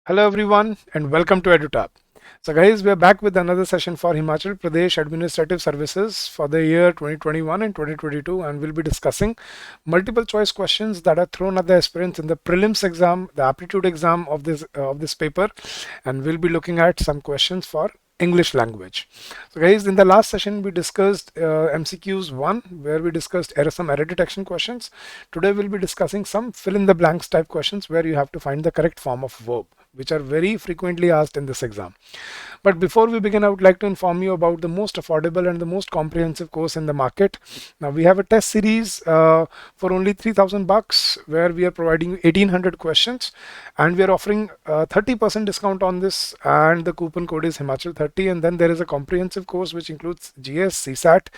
Hello everyone and welcome to EduTap. So guys, we are back with another session for Himachal Pradesh Administrative Services for the year 2021 and 2022, and we'll be discussing multiple choice questions that are thrown at the aspirants in the prelims exam, the aptitude exam of this paper, and we'll be looking at some questions for English language. So guys, in the last session we discussed MCQs 1 where we discussed some error detection questions. Today we'll be discussing some fill in the blanks type questions where you have to find the correct form of verb, which are very frequently asked in this exam. But before we begin, I would like to inform you about the most affordable and the most comprehensive course in the market. Now we have a test series for only 3,000 bucks where we are providing you 1,800 questions, and we are offering 30% discount on this, and the coupon code is Himachal 30. And then there is a comprehensive course which includes GS, CSAT,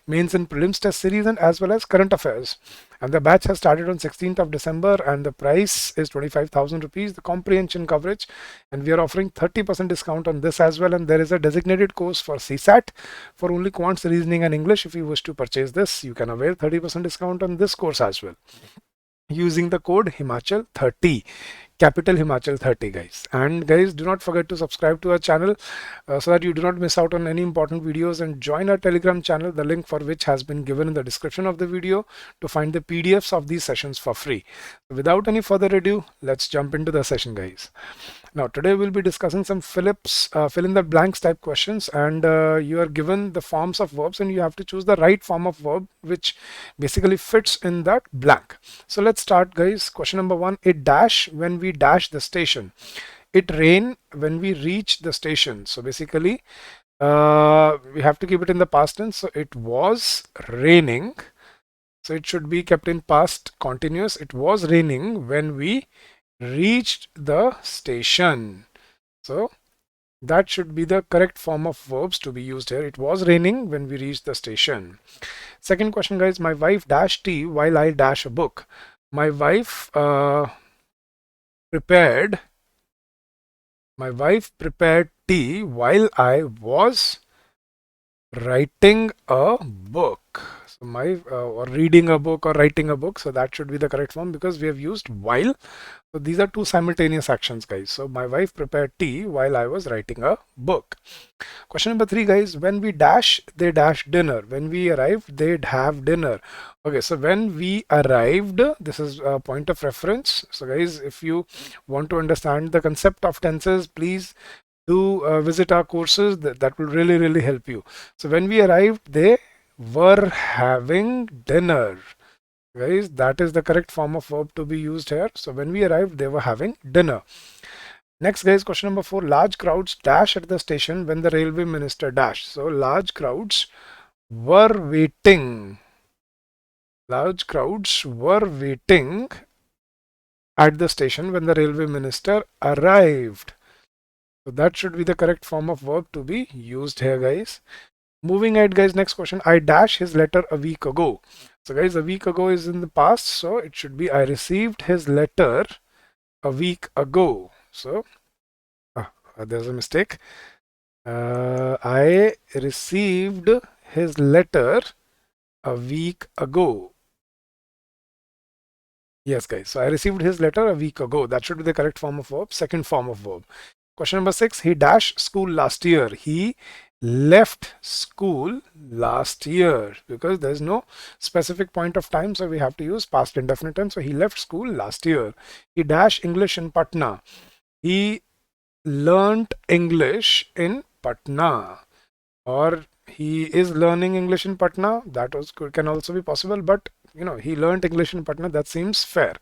mains and prelims test series, and as well as current affairs. And the batch has started on 16th of December, and the price is 25,000 rupees, the comprehension coverage, and we are offering 30% discount on this as well. And there is a designated course for CSAT for only quants, reasoning and English. If you wish to purchase this, you can avail 30% discount on this course as well using the code Himachal 30, capital Himachal 30, guys. And guys, do not forget to subscribe to our channel so that you do not miss out on any important videos, and join our Telegram channel, the link for which has been given in the description of the video, to find the PDFs of these sessions for free. Without any further ado, let's jump into the session, guys. Now today we'll be discussing some fill in the blanks type questions, and you are given the forms of verbs and you have to choose the right form of verb which basically fits in that blank. So let's start, guys. Question number 1: it dash when we dash the station. It rain when we reach the station. So basically we have to keep it in the past tense. So it was raining, so it should be kept in past continuous. It was raining when we reached the station. So that should be the correct form of verbs to be used here. It was raining when we reached the station. Second question, guys. My wife dash tea while I dash a book. My wife prepared tea while I was writing a book. So or reading a book or writing a book. So that should be the correct form because we have used while. So these are two simultaneous actions, guys. So my wife prepared tea while I was writing a book. Question number 3, guys. When we dash, they dash dinner. When we arrived, they'd have dinner. Okay, so when we arrived, this is a point of reference. So guys, if you want to understand the concept of tenses, please do visit our courses. That will really help you. So when we arrived, they were having dinner. Guys, that is the correct form of verb to be used here. So when we arrived, they were having dinner. Next, guys, question number 4. Large crowds dash at the station when the railway minister dash. So large crowds were waiting. Large crowds were waiting at the station when the railway minister arrived. So that should be the correct form of verb to be used here, guys. Moving ahead, guys, next question. I dash his letter a week ago. So guys, a week ago is in the past, so it should be I received his letter a week ago. So there's a mistake. I received his letter a week ago. Yes, guys. So I received his letter a week ago. That should be the correct form of verb, second form of verb. Question number 6. He dashed school last year. He left school last year because there's no specific point of time, so we have to use past indefinite tense. So he left school last year. He dashed English in Patna. He learnt English in Patna, or he is learning English in Patna. That can also be possible, but he learnt English in Patna. That seems fair.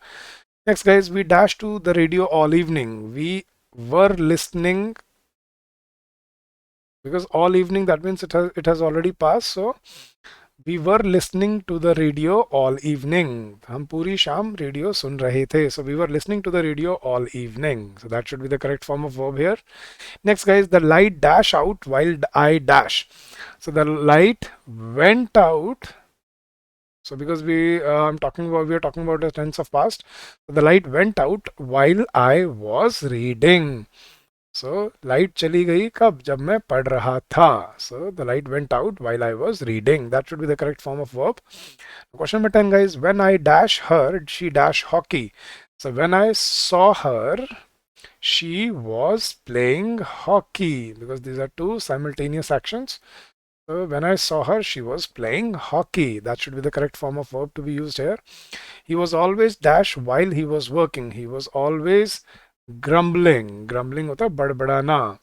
Next, guys, we dashed to the radio all evening. We were listening, because all evening, that means it has already passed. So we were listening to the radio all evening. हम पूरी शाम radio सुन रहे थे. So we were listening to the radio all evening. So that should be the correct form of verb here. Next, guys, the light dash out while I dash. So the light went out. So because we are talking about the tense of past. So the light went out while I was reading. So light चली गई कब? जब मैं पढ़ रहा था. So the light went out while I was reading. That should be the correct form of verb. Question number 10, guys. When I dash her, she dash hockey. So when I saw her, she was playing hockey, because these are two simultaneous actions. So when I saw her, she was playing hockey. That should be the correct form of verb to be used here. He was always dash while he was working. He was always grumbling. Grumbling hota है बड़बड़ाना.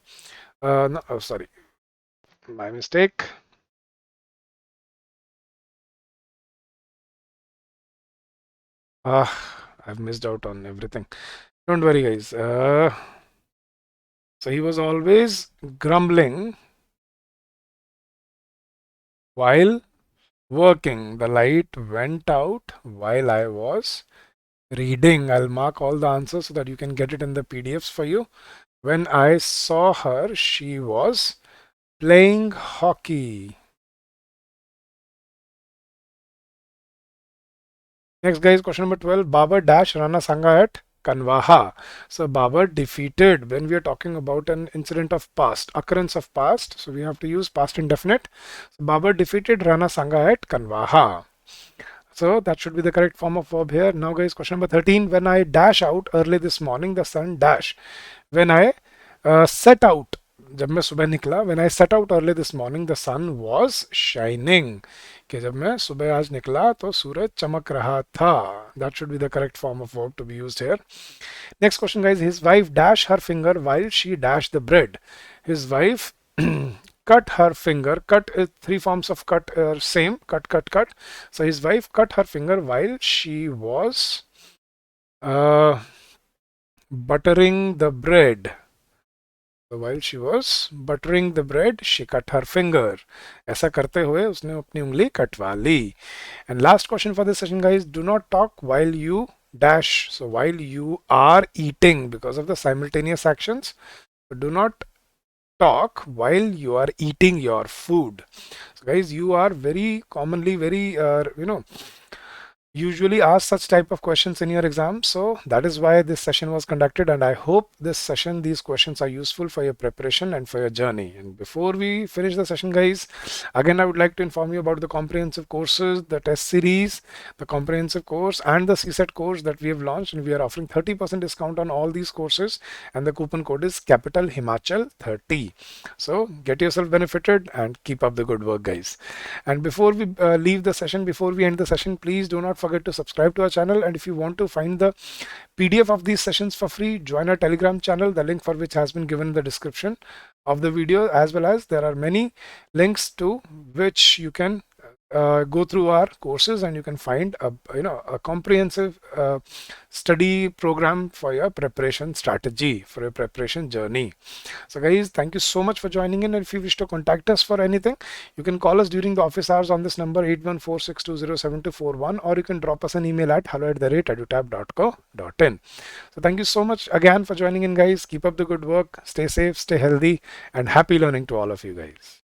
No, oh, sorry, my mistake. I've missed out on everything. Don't worry, guys. So he was always grumbling while working. The light went out while I was reading. I'll mark all the answers so that you can get it in the PDFs for you. When I saw her, she was playing hockey. Next, guys, question number 12. Babar dash Rana Sangha at Kanwaha. So Babar defeated, when we are talking about an incident of past, occurrence of past, so we have to use past indefinite. So Babar defeated Rana Sangha at Kanwaha. So that should be the correct form of verb here. Now, guys, question number 13. When I dash out early this morning, the sun dash. When I set out, जब मैं सुबह निकला, when I set out early this morning, the sun was shining. कि जब मैं सुबह आज निकला तो सूरज चमक रहा था. That should be the correct form of verb to be used here. Next question, guys. His wife dashed her finger while she dashed the bread. His wife cut her finger. Cut, three forms of cut are same. Cut, cut, cut. So his wife cut her finger while she was buttering the bread. So while she was buttering the bread, she cut her finger. ऐसा करते हुए उसने अपनी उंगली कटवा ली. And last question for this session, guys. Do not talk while you dash. So while you are eating, because of the simultaneous actions, do not talk while you are eating your food. So guys, you are very commonly very usually ask such type of questions in your exam, so that is why this session was conducted, and I hope these questions are useful for your preparation and for your journey. And before we finish the session, guys, again I would like to inform you about the comprehensive courses, the test series, the comprehensive course and the CSET course that we have launched, and we are offering 30% discount on all these courses, and the coupon code is capital Himachal 30. So get yourself benefited and keep up the good work, guys. And before we leave the session, before we end the session, please do not forget to subscribe to our channel. And if you want to find the PDF of these sessions for free, join our Telegram channel, the link for which has been given in the description of the video, as well as there are many links to which you can go through our courses, and you can find a comprehensive study program for your preparation strategy, for your preparation journey. So guys, thank you so much for joining in, and if you wish to contact us for anything, you can call us during the office hours on this number 8146207241, or you can drop us an email at hello@edutab.co.in. So thank you so much again for joining in, guys. Keep up the good work, stay safe, stay healthy, and happy learning to all of you guys.